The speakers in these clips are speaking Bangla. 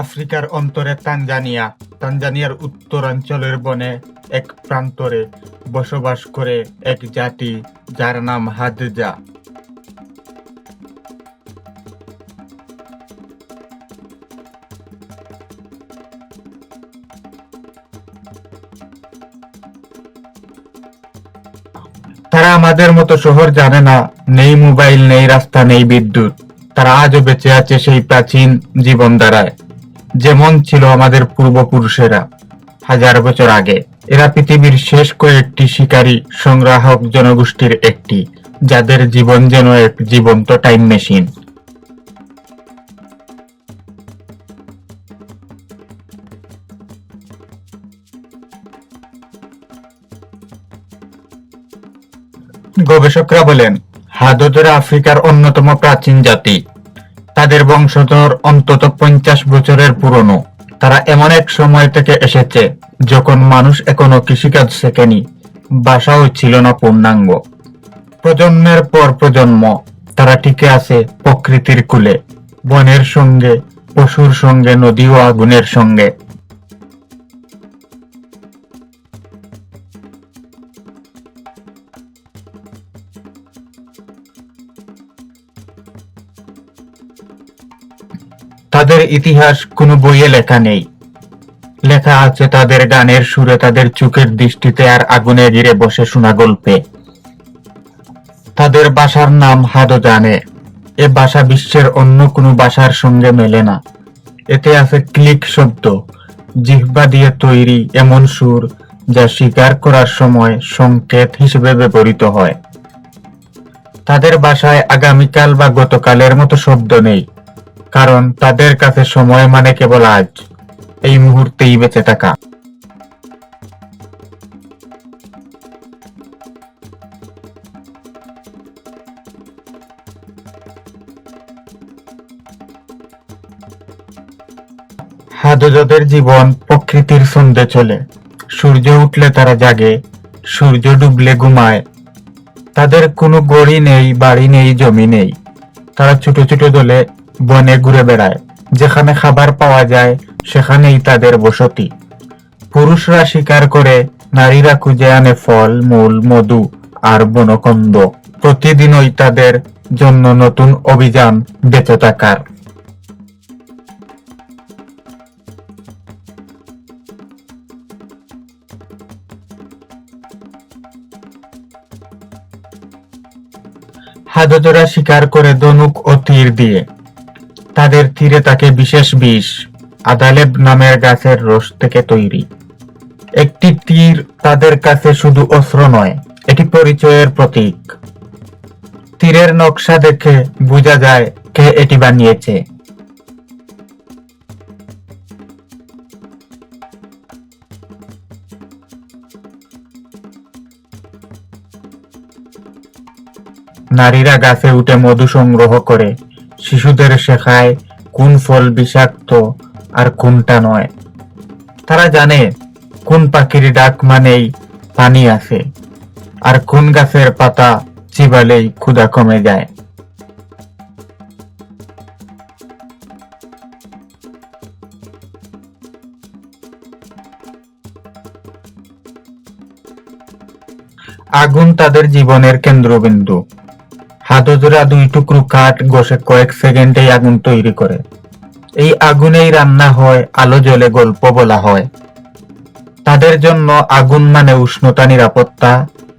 আফ্রিকার অন্তরে তানজানিয়ার উত্তরাঞ্চলের বনে এক প্রান্তরে বসবাস করে এক জাতি যার নাম হাদজা। তারা আমাদের মতো শহর জানে না, নেই মোবাইল, নেই রাস্তা, নেই বিদ্যুৎ। তারা আজও বেঁচে আছে সেই প্রাচীন জীবনধারায়, যেমন ছিল আমাদের পূর্বপুরুষেরা হাজার বছর আগে। এরা পৃথিবীর শেষ কয়েকটি শিকারী সংগ্রাহক জনগোষ্ঠীর একটি, যাদের জীবন যেন এক জীবন্ত টাইম মেশিন। গবেষকরা বলেন, হাদজরা আফ্রিকার অন্যতম প্রাচীন জাতি। তাদের বংশধর অন্তত 50 বছরের পুরনো। তারা এমন এক সময় থেকে এসেছে যখন মানুষ এখনো কৃষিকাজ শেখেনি, ভাষাও ছিল না পূর্ণাঙ্গ। প্রজন্মের পর প্রজন্ম তারা টিকে আছে প্রকৃতির কূলে, বনের সঙ্গে, পশুর সঙ্গে, নদী ও আগুনের সঙ্গে। তাদের ইতিহাস কোনো বইয়ে লেখা নেই, লেখা আছে তাদের গানের সুরে, তাদের চোখের দৃষ্টিতে আর আগুনে ঘিরে বসে শোনা গল্পে। তাদের ভাষার নাম হাদজানে। এ ভাষা বিশ্বের অন্য কোনো ভাষার সঙ্গে মেলে না। এতে আছে ক্লিক শব্দ, জিহ্বা দিয়ে তৈরি এমন সুর যা শিকার করার সময় সংকেত হিসেবে ব্যবহৃত হয়। তাদের ভাষায় আগামীকাল বা গতকালের মতো শব্দ নেই, কারণ তাদের কাছে সময় মানে কেবল আজ, এই মুহূর্তেই বেঁচে থাকা। হাদজাদের জীবন প্রকৃতির ছন্দে চলে। সূর্য উঠলে তারা জাগে, সূর্য ডুবলে ঘুমায়। তাদের কোনো গড়ি নেই, বাড়ি নেই, জমি নেই। তারা ছোট ছোট দলে বনে ঘুরে বেড়ায়। যেখানে খাবার পাওয়া যায় সেখানেই তাদের বসতি। পুরুষরা শিকার করে, নারীরা খুঁজে আনে ফল, মূল, মধু আর বনকন্দ। প্রতিদিনই তাদের জন্য নতুন অভিযান বেঁচে থাকার। হাদজরা শিকার করে ধনুক ও তীর দিয়ে। তাদের তীরে থাকে বিশেষ বিষ, আদালেব নামের গাছের রস থেকে তৈরি। একটি তীর তাদের কাছে শুধু অস্ত্র নয়, এটি পরিচয়ের প্রতীক। তীরের নকশা দেখে বোঝা যায় কে এটি বানিয়েছে। নারীরা গাছে উঠে মধু সংগ্রহ করে, শিশুদের শেখায় কোন ফল বিষাক্ত আর কোনটা নয়। তারা জানে কোন পাখির ডাক মানেই পানি আছে, আর কোন গাছের পাতা চিবালেই ক্ষুধা কমে যায়। আগুন তাদের জীবনের কেন্দ্রবিন্দু। হাদজরা 2 টুকরো কাঠ ঘষে কয়েক সেকেন্ডেই আগুন তৈরি করে। এই আগুনেই রান্না হয়, আলো জ্বলে, গল্প বলা হয়। তাদের জন্য আগুন মানে উষ্ণতা, নিরাপত্তা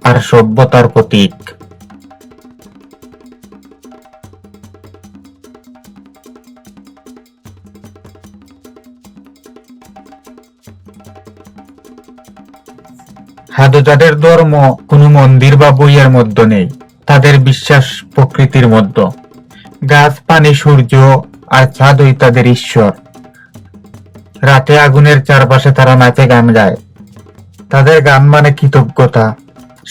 আর সভ্যতার প্রতীক। হাদজাদের ধর্ম কোনো মন্দির বা বইয়ের মধ্যে নেই। তাদের বিশ্বাস প্রকৃতির মধ্যে। গাছ, পানি, সূর্য আর চাঁদই তাদের ঈশ্বর। রাতে আগুনের চারপাশে তারা নাচে, গান গায়। তাদের গান মানে কৃতজ্ঞতা।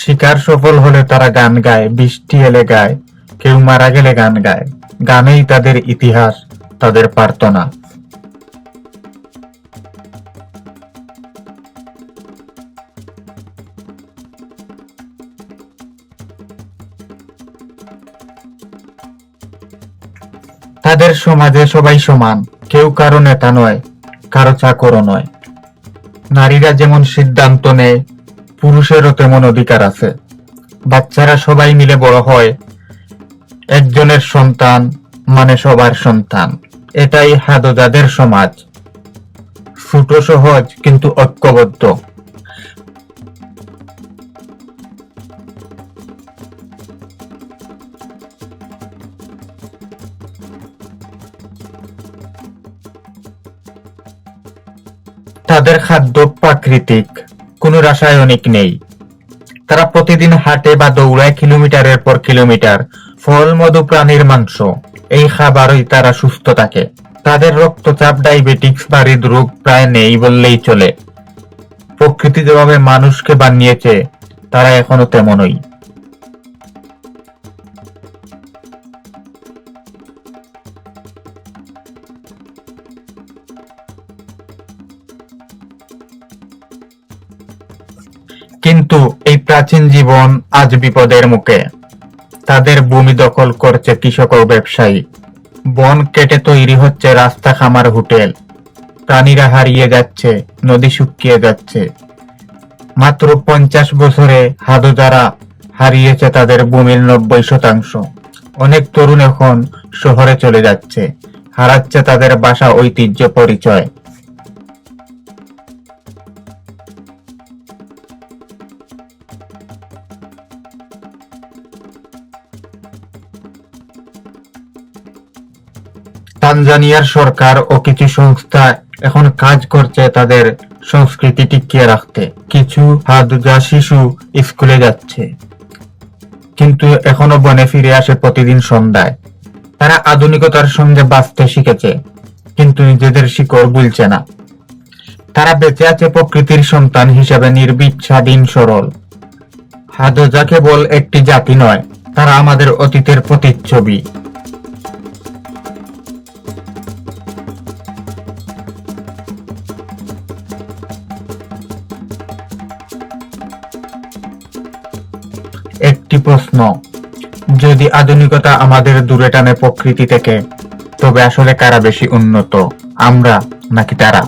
শিকার সফল হলে তারা গান গায়, বৃষ্টি এলে গায়, কেউ মারা গেলে গান গায়। গানেই তাদের ইতিহাস, তাদের প্রার্থনা। তাদের সমাজে সবাই সমান, কেউ কারো নেতা নয়, কারো চাকরও নয়। নারীরা যেমন সিদ্ধান্ত নেয়, পুরুষেরও তেমন অধিকার আছে। বাচ্চারা সবাই মিলে বড় হয়, একজনের সন্তান মানে সবার সন্তান। এটাই হাদজাদের সমাজ, ছোট সহজ কিন্তু ঐক্যবদ্ধ। তাদের খাদ্য প্রাকৃতিক, কোনো রাসায়নিক নেই। তারা প্রতিদিন হাঁটে বা দৌড়ায় কিলোমিটারের পর কিলোমিটার। ফল, মধু, প্রাণীর মাংস, এই খাবারই তারা সুস্থ থাকে। তাদের রক্তচাপ, ডায়াবেটিস বা হৃদরোগ প্রায় নেই বললেই চলে। প্রকৃতি যেভাবে মানুষকে বানিয়েছে, তারা এখনো তেমনই। কিন্তু এই প্রাচীন জীবন আজ বিপদের মুখে। তাদের ভূমি দখল করছে কৃষক ও ব্যবসায়ী। বন কেটে তৈরি হচ্ছে রাস্তা, খামার, হোটেল। প্রাণীরা হারিয়ে যাচ্ছে, নদী শুকিয়ে যাচ্ছে। মাত্র 50 বছরে হাদজারা হারিয়েছে তাদের ভূমির 90%। অনেক তরুণ এখন শহরে চলে যাচ্ছে, হারাচ্ছে তাদের ভাষা, ঐতিহ্য, পরিচয়। তানজানিয়ার সরকার ও কিছু সংস্থা এখন কাজ করছে তাদের সংস্কৃতি টিকিয়ে রাখতে। কিছু হাদজা শিশু স্কুলে যাচ্ছে, কিন্তু এখনো বনে ফিরে আসে প্রতিদিন সন্ধ্যায়। তারা আধুনিকতার সঙ্গে বাঁচতে শিখেছে, কিন্তু নিজেদের শিকড় ভুলছে না। তারা বেঁচে আছে প্রকৃতির সন্তান হিসেবে, নির্ভীক, স্বাধীন, সরল। হাদজা কেবল একটি জাতি নয়, তারা আমাদের অতীতের প্রতিচ্ছবি। একটি প্রশ্ন, যদি আধুনিকতা আমাদের দূরে টানে প্রকৃতি থেকে, তবে আসলে কারা বেশি উন্নত, আমরা নাকি তারা?